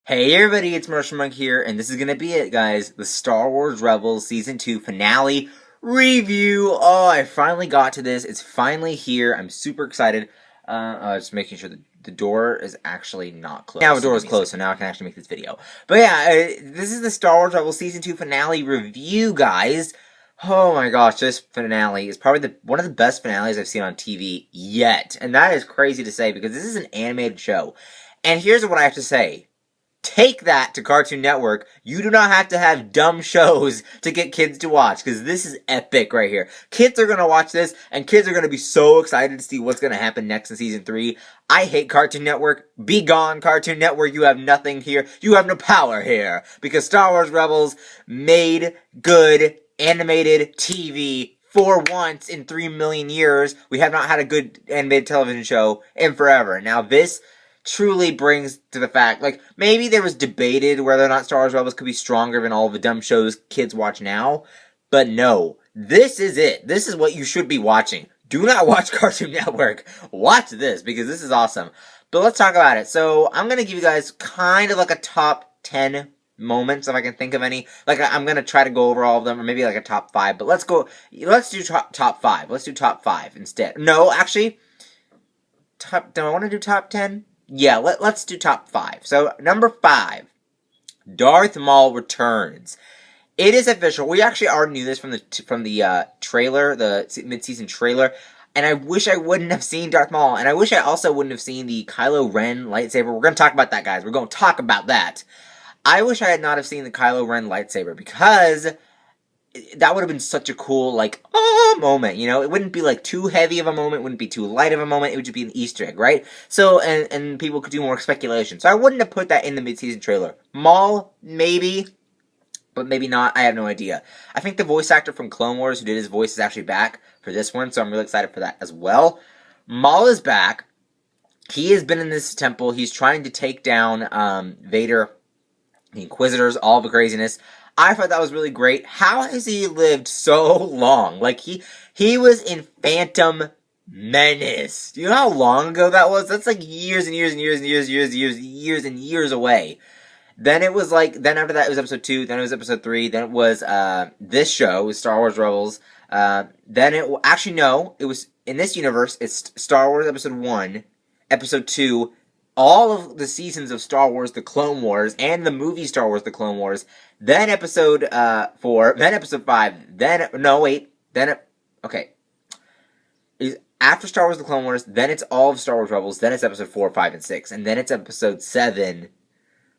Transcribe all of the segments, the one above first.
Hey everybody, it's Martial Monk here, and this is gonna be it, guys. The Star Wars Rebels Season 2 finale review. Oh, I finally got to this. It's finally here. I'm super excited. Just making sure the door is actually not closed. Now the door is closed, so now I can actually make this video. But yeah, this is the Star Wars Rebels Season 2 finale review, guys. Oh my gosh, this finale is probably one of the best finales I've seen on TV yet. And that is crazy to say, because this is an animated show. And here's what I have to say. Take that to Cartoon Network. You do not have to have dumb shows to get kids to watch, because this is epic right here. Kids are going to watch this, and kids are going to be so excited to see what's going to happen next in Season 3. I hate Cartoon Network. Be gone, Cartoon Network. You have nothing here. You have no power here, because Star Wars Rebels made good animated TV for once in 3 million years. We have not had a good animated television show in forever. Now this truly brings to the fact, like, maybe there was debated whether or not Star Wars Rebels could be stronger than all the dumb shows kids watch now, but no, this is it. This is what you should be watching. Do not watch Cartoon Network. Watch this, because this is awesome. But let's talk about it. So, I'm going to give you guys kind of like a top 10 moments, if I can think of any. Like, I'm going to try to go over all of them, or maybe like a top 5, but let's do top 5. Let's do top 5 instead. No, actually, do I want to do top 10? Yeah, let's do top 5. So, number 5, Darth Maul returns. It is official. We actually already knew this from the trailer, the mid-season trailer, and I wish I wouldn't have seen Darth Maul, and I wish I also wouldn't have seen the Kylo Ren lightsaber. We're going to talk about that, guys. We're going to talk about that. I wish I had not have seen the Kylo Ren lightsaber, because that would have been such a cool, like, moment, you know? It wouldn't be, like, too heavy of a moment, it wouldn't be too light of a moment, it would just be an Easter egg, right? So, and people could do more speculation. So I wouldn't have put that in the mid-season trailer. Maul, maybe, but maybe not, I have no idea. I think the voice actor from Clone Wars who did his voice is actually back for this one, so I'm really excited for that as well. Maul is back. He has been in this temple. He's trying to take down, Vader, the Inquisitors, all the craziness. I thought that was really great. How has he lived so long? Like, he was in Phantom Menace. Do you know how long ago that was? That's like years and years and years and years and years away. Then it was like, then after that it was episode 2, then it was episode 3, then it was, this show, was Star Wars Rebels. Then it, actually no, it was, in this universe, it's Star Wars episode 1, episode 2, all of the seasons of Star Wars The Clone Wars, and the movie Star Wars The Clone Wars, then episode 4, then episode 5, then, no wait, then, okay, after Star Wars The Clone Wars, then it's all of Star Wars Rebels, then it's episode 4, 5, and 6, and then it's episode 7,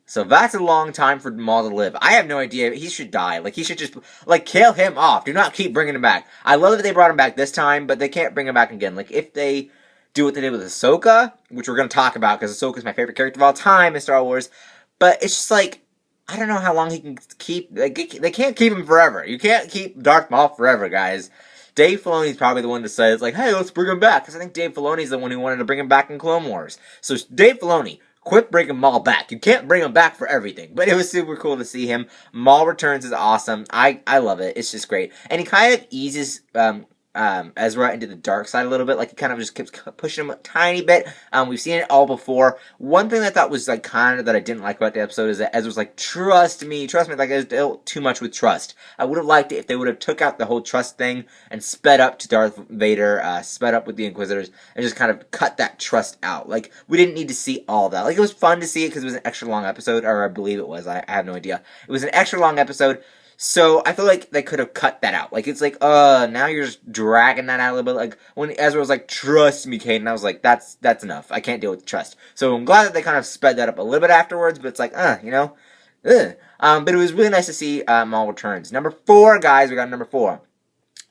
so that's a long time for Maul to live. I have no idea, he should die, like, he should just, like, kill him off, do not keep bringing him back. I love that they brought him back this time, but they can't bring him back again, like, if they do what they did with Ashoka, which we're going to talk about, because Ahsoka is my favorite character of all time in Star Wars, but it's just like, I don't know how long he can keep, they can't keep him forever. You can't keep Darth Maul forever, guys. Dave Filoni's probably the one to say, it's like, hey, let's bring him back, because I think Dave Filoni's the one who wanted to bring him back in Clone Wars. So, Dave Filoni, quit bringing Maul back. You can't bring him back for everything, but it was super cool to see him. Maul Returns is awesome. I love it. It's just great. And he kind of eases, Ezra into the dark side a little bit, like he kind of just keeps pushing him a tiny bit. We've seen it all before. One thing that I thought was like kind of that I didn't like about the episode is that Ezra's like, trust me, like there's still too much with trust. I would have liked it if they would have took out the whole trust thing and sped up to Darth Vader, sped up with the Inquisitors, and just kind of cut that trust out. Like, we didn't need to see all that. Like, it was fun to see it because it was an extra long episode, or I believe it was, I have no idea. It was an extra long episode. So, I feel like they could have cut that out. Like, it's like, now you're just dragging that out a little bit. Like, when Ezra was like, trust me, Caden, I was like, that's enough. I can't deal with trust. So, I'm glad that they kind of sped that up a little bit afterwards, but it's like, you know, but it was really nice to see, Maul Returns. Number 4, guys, we got number 4.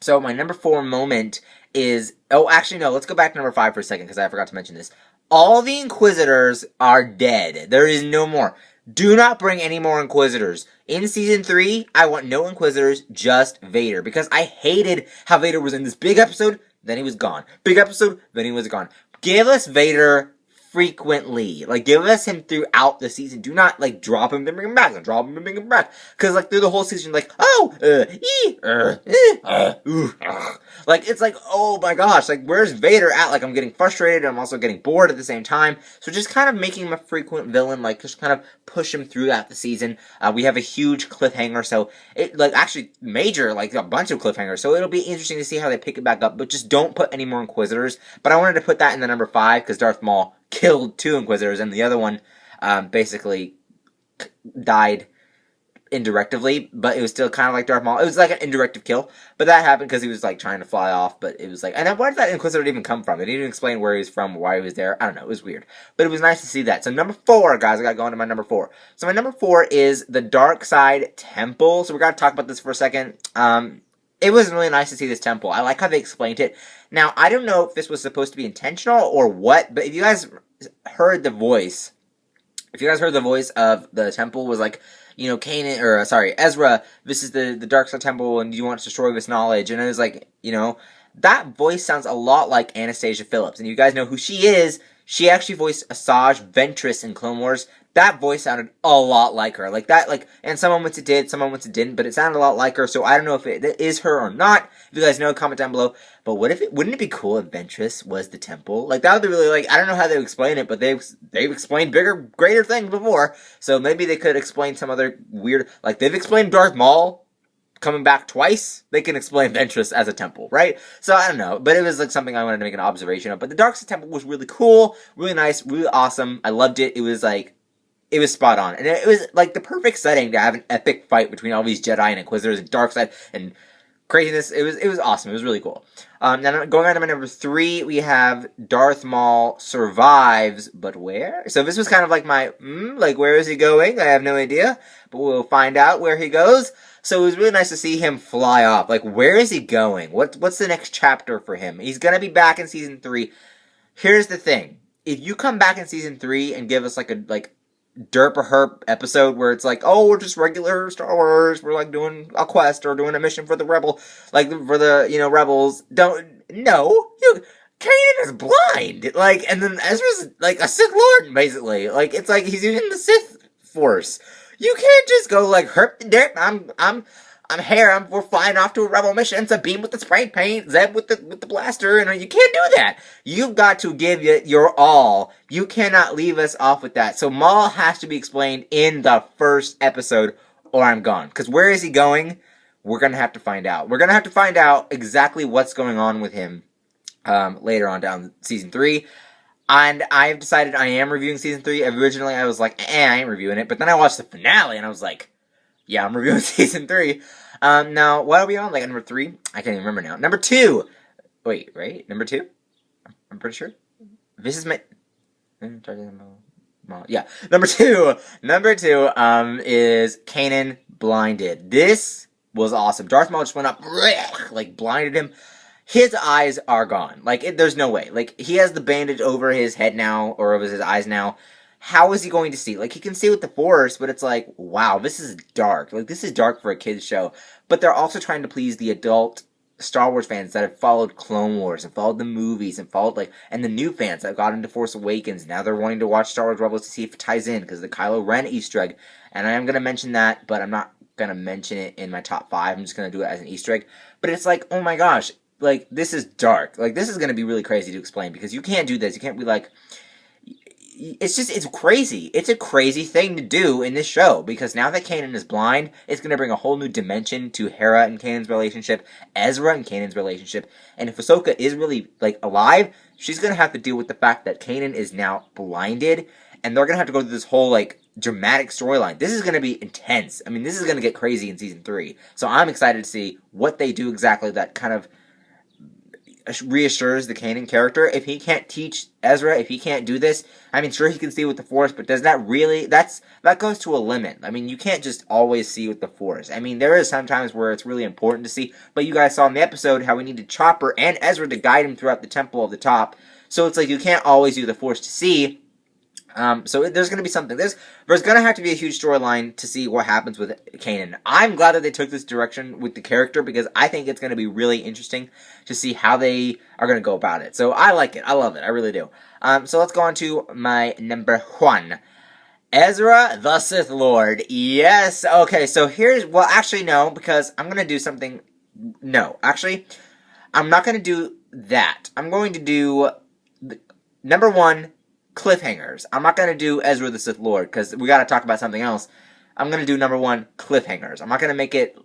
So, my number 4 moment is, oh, actually, no, let's go back to number 5 for a second, because I forgot to mention this. All the Inquisitors are dead. There is no more. Do not bring any more Inquisitors. In Season 3, I want no Inquisitors, just Vader. Because I hated how Vader was in this big episode, then he was gone. Big episode, then he was gone. Give us Vader frequently. Like, give us him throughout the season. Do not, like, drop him and bring him back, and drop him and bring him back. Because, like, through the whole season, like, like, it's like, oh my gosh, like, where's Vader at? Like, I'm getting frustrated, and I'm also getting bored at the same time. So just kind of making him a frequent villain, like, just kind of push him throughout the season. We have a huge cliffhanger, so it, like, actually major, like, a bunch of cliffhangers. So it'll be interesting to see how they pick it back up, but just don't put any more Inquisitors. But I wanted to put that in the number 5, because Darth Maul killed 2 Inquisitors, and the other one, basically died indirectly, but it was still kind of like Darth Maul. It was like an indirective kill, but that happened because he was like trying to fly off, but it was like, and then where did that Inquisitor even come from? They didn't even explain where he was from, why he was there. I don't know, it was weird, but it was nice to see that. So number 4, guys, I got going to my number 4. So my number 4 is the Dark Side Temple. So we're going to talk about this for a second. It was really nice to see this temple. I like how they explained it. Now, I don't know if this was supposed to be intentional or what, but if you guys heard the voice, of the temple was like, you know, Canaan, or sorry, Ezra, this is the Dark Side Temple, and you want to destroy this knowledge, and it was like, you know, that voice sounds a lot like Anastasia Phillips, and you guys know who she is. She actually voiced Asajj Ventress in Clone Wars. That voice sounded a lot like her, like that, like, and some moments it did, some moments it didn't, but it sounded a lot like her, so I don't know if it is her or not. If you guys know, comment down below. But wouldn't it be cool if Ventress was the temple? Like, that would be really, like, I don't know how they would explain it, but they've explained bigger, greater things before, so maybe they could explain some other weird, like, they've explained Darth Maul coming back twice. They can explain Ventress as a temple, right? So, I don't know, but it was, like, something I wanted to make an observation of. But the Dark Side Temple was really cool, really nice, really awesome. I loved it. It was, like, it was spot on. And it was, like, the perfect setting to have an epic fight between all these Jedi and Inquisitors and Darkseid and craziness. It was awesome. It was really cool. Now, going on to my number 3, we have Darth Maul survives, but where? So this was kind of like my, like, where is he going? I have no idea, but we'll find out where he goes. So it was really nice to see him fly off. Like, where is he going? What's the next chapter for him? He's gonna be back in Season 3. Here's the thing. If you come back in Season 3 and give us, like, a, derp or herp episode where it's like, oh, we're just regular Star Wars, we're like doing a quest or doing a mission for the rebel, like for the, you know, rebels, Kanan is blind, like, and then Ezra's like a Sith Lord, basically, like, it's like he's using the Sith Force. You can't just go like, herp the derp, we're flying off to a rebel mission, Sabine with the spray paint, Zeb with the blaster, and you can't do that. You've got to give it your all. You cannot leave us off with that. So Maul has to be explained in the first episode, or I'm gone. Because where is he going? We're going to have to find out. We're going to have to find out exactly what's going on with him later on down Season 3. And I've decided I am reviewing Season 3. Originally, I was like, I ain't reviewing it. But then I watched the finale, and I was like, yeah, I'm reviewing Season 3. Now, what are we on? Like, number 3? I can't even remember now. Number 2! Wait, right? Number 2? I'm pretty sure. This is my... Yeah. Number 2! Number 2, is Canaan blinded. This was awesome. Darth Maul just went up, like, blinded him. His eyes are gone. Like, there's no way. Like, he has the bandage over his head now, or over his eyes now. How is he going to see? Like, he can see with the Force, but it's like, wow, this is dark. Like, this is dark for a kid's show. But they're also trying to please the adult Star Wars fans that have followed Clone Wars and followed the movies and followed, like, and the new fans that got into Force Awakens. Now they're wanting to watch Star Wars Rebels to see if it ties in, because the Kylo Ren Easter egg. And I am going to mention that, but I'm not going to mention it in my top 5. I'm just going to do it as an Easter egg. But it's like, oh my gosh, like, this is dark. Like, this is going to be really crazy to explain, because you can't do this. You can't be like... It's crazy. It's a crazy thing to do in this show, because now that Canaan is blind, it's going to bring a whole new dimension to Hera and Kanan's relationship, Ezra and Kanan's relationship, and if Ahsoka is really, like, alive, she's going to have to deal with the fact that Canaan is now blinded, and they're going to have to go through this whole, like, dramatic storyline. This is going to be intense. I mean, this is going to get crazy in Season 3, so I'm excited to see what they do exactly that kind of reassures the Canaan character. If he can't teach Ezra, if he can't do this, I mean, sure, he can see with the Force, but does that really, that goes to a limit. I mean, you can't just always see with the Force. I mean, there is sometimes where it's really important to see, but you guys saw in the episode how we needed Chopper and Ezra to guide him throughout the Temple of the Top, so it's like you can't always use the Force to see. So there's going to be something. There's going to have to be a huge storyline to see what happens with Canaan. I'm glad that they took this direction with the character because I think it's going to be really interesting to see how they are going to go about it. So I like it. I love it. I really do. So let's go on to my number 1. Ezra, the Sith Lord. Yes. Okay, so well, actually, no, because I'm going to do something. No, actually, I'm not going to do that. I'm going to do number 1, cliffhangers. I'm not going to do Ezra the Sith Lord, because we got to talk about something else. I'm going to do number 1, cliffhangers. I'm not going to make it,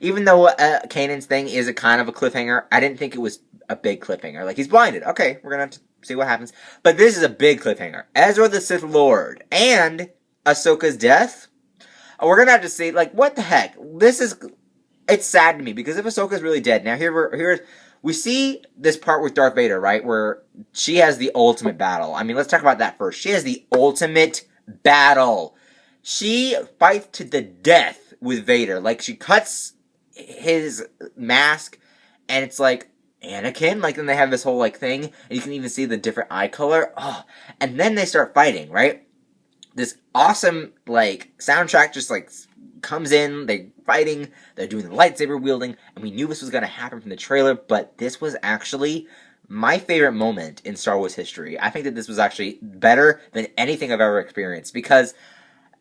even though Canaan's thing is a kind of a cliffhanger, I didn't think it was a big cliffhanger. Like, he's blinded. Okay, we're going to have to see what happens. But this is a big cliffhanger. Ezra the Sith Lord and Ahsoka's death. We're going to have to see, like, what the heck? It's sad to me, because if Ahsoka's really dead, now we see this part with Darth Vader, right, where she has the ultimate battle. I mean, let's talk about that first. She has the ultimate battle. She fights to the death with Vader. Like, she cuts his mask, and it's like, Anakin? Like, then they have this whole, like, thing, and you can even see the different eye color. Oh, and then they start fighting, right? This awesome, like, soundtrack just, like, comes in, they're fighting, they're doing the lightsaber wielding, and we knew this was going to happen from the trailer, but this was actually my favorite moment in Star Wars history. I think that this was actually better than anything I've ever experienced, because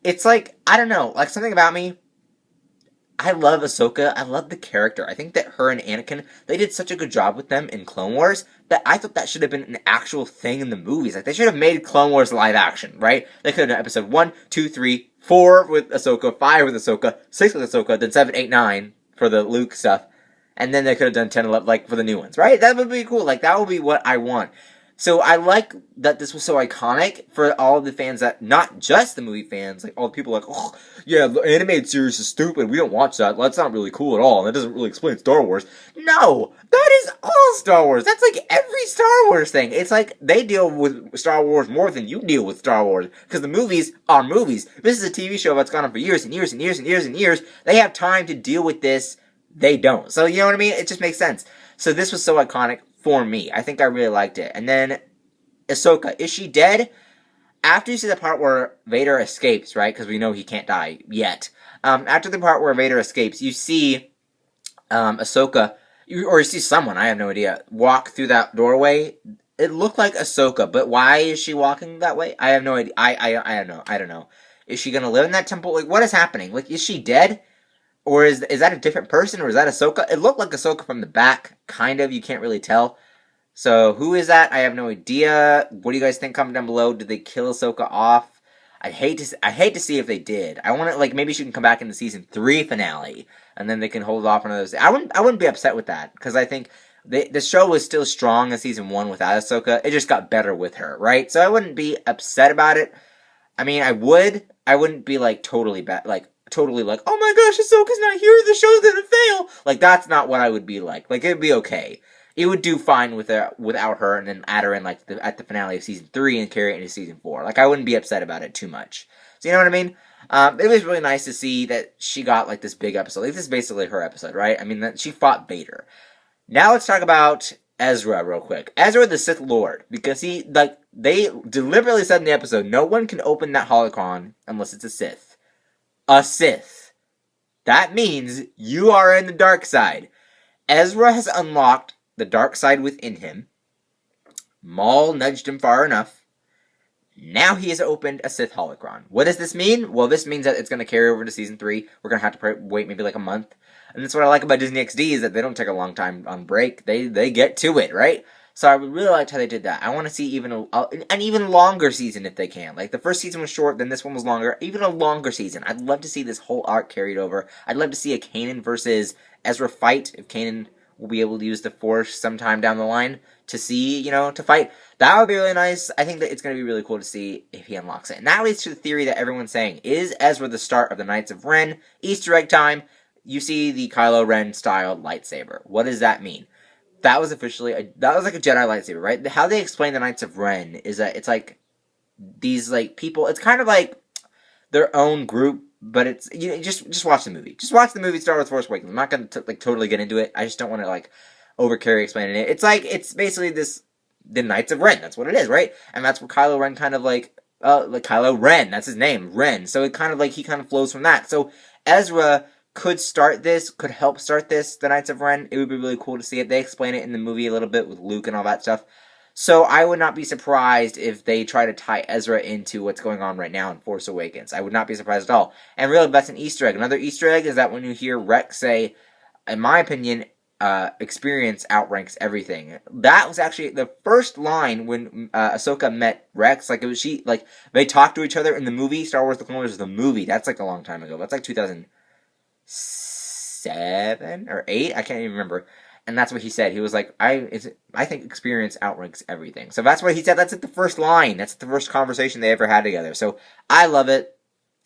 it's like, I don't know, like, something about me, I love Ahsoka, I love the character. I think that her and Anakin, they did such a good job with them in Clone Wars, that I thought that should have been an actual thing in the movies. Like, they should have made Clone Wars live action, right? They could have done episode 1, 2, 3, 4 with Ahsoka, 5 with Ahsoka, 6 with Ahsoka, then 7, 8, 9 for the Luke stuff, and then they could have done 10, 11, like, for the new ones, right? That would be cool. Like, that would be what I want. So I like that this was so iconic for all of the fans that, not just the movie fans, like all the people like, oh, yeah, the animated series is stupid, we don't watch that, that's not really cool at all, that doesn't really explain Star Wars. No! That is all Star Wars! That's like every Star Wars thing. It's like, they deal with Star Wars more than you deal with Star Wars, because the movies are movies. This is a TV show that's gone on for years and years and years and years and years. They have time to deal with this, they don't. So, you know what I mean? It just makes sense. So this was so iconic for me. I think I really liked it. And then, Ahsoka, is she dead? After you see the part where Vader escapes, right? Because we know he can't die yet. After the part where Vader escapes, you see Ahsoka, or you see someone, I have no idea, walk through that doorway. It looked like Ahsoka, but why is she walking that way? I have no idea. I don't know. Is she gonna live in that temple? Like, what is happening? Like, is she dead? Or is that a different person? Or is that Ahsoka? It looked like Ahsoka from the back, kind of. You can't really tell. So, who is that? I have no idea. What do you guys think? Comment down below. Did they kill Ahsoka off? I hate to see if they did. I want to, like, maybe she can come back in the season 3 finale, and then they can hold off on those. I wouldn't be upset with that, because I think the show was still strong in season 1 without Ahsoka. It just got better with her, right? So I wouldn't be upset about it. I mean, I wouldn't be, like, totally bad, like, totally like, oh my gosh, Ahsoka's not here, the show's gonna fail! Like, that's not what I would be like. Like, it'd be okay. It would do fine without her, and then add her in, like, at the finale of season 3 and carry it into season 4. Like, I wouldn't be upset about it too much. So, you know what I mean? It was really nice to see that she got, like, this big episode. Like, this is basically her episode, right? I mean, that she fought Vader. Now let's talk about Ezra real quick. Ezra the Sith Lord. Because they deliberately said in the episode, no one can open that holocron unless it's a Sith. A Sith. That means you are in the dark side. Ezra has unlocked the dark side within him. Maul nudged him far enough. Now he has opened a Sith holocron. What does this mean? Well, this means that it's going to carry over to season 3. We're going to have to wait maybe like a month. And that's what I like about Disney XD, is that they don't take a long time on break. They get to it, right? So I really liked how they did that. I want to see an even longer season if they can. Like, the first season was short, then this one was longer. Even a longer season. I'd love to see this whole arc carried over. I'd love to see a Canaan versus Ezra fight, if Canaan will be able to use the Force sometime down the line to see, to fight. That would be really nice. I think that it's going to be really cool to see if he unlocks it. And that leads to the theory that everyone's saying, is Ezra the start of the Knights of Ren? Easter egg time. You see the Kylo Ren style lightsaber. What does that mean? That was officially, that was like a Jedi lightsaber, right? How they explain the Knights of Ren is that it's like these like people, it's kind of like their own group, but it's, just watch the movie. Just watch the movie Star Wars Force Awakens. I'm not going to totally get into it. I just don't want to overcarry explaining it. It's basically the Knights of Ren. That's what it is, right? And that's where Kylo Ren kind of like Kylo Ren. That's his name, Ren. So it kind of like he kind of flows from that. So Ezra could start this, could help start this, the Knights of Ren. It would be really cool to see it. They explain it in the movie a little bit with Luke and all that stuff. So I would not be surprised if they try to tie Ezra into what's going on right now in Force Awakens. I would not be surprised at all. And really, that's an Easter egg. Another Easter egg is that when you hear Rex say, in my opinion, experience outranks everything. That was actually the first line when Ahsoka met Rex. Like, it was they talked to each other in the movie. Star Wars The Clone Wars is the movie. That's like a long time ago. That's like 2007 or 8. I can't even remember. And that's what he said. He was like, I think experience outranks everything. So that's what he said. That's at the first line. That's the first conversation they ever had together. So I love it.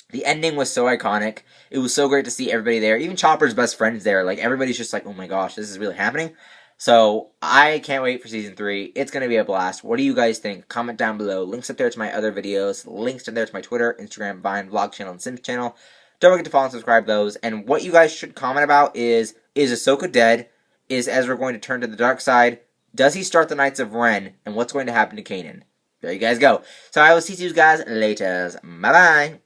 The ending was so iconic. It was so great to see everybody there. Even Chopper's best friend's there. Like, everybody's just like, oh my gosh, this is really happening. So I can't wait for Season 3. It's going to be a blast. What do you guys think? Comment down below. Links up there to my other videos. Links up there to my Twitter, Instagram, Vine, Vlog channel, and Sims channel. Don't forget to follow and subscribe those. And what you guys should comment about is Ahsoka dead? Is Ezra going to turn to the dark side? Does he start the Knights of Ren? And what's going to happen to Canaan? There you guys go. So I will see you guys later. Bye-bye.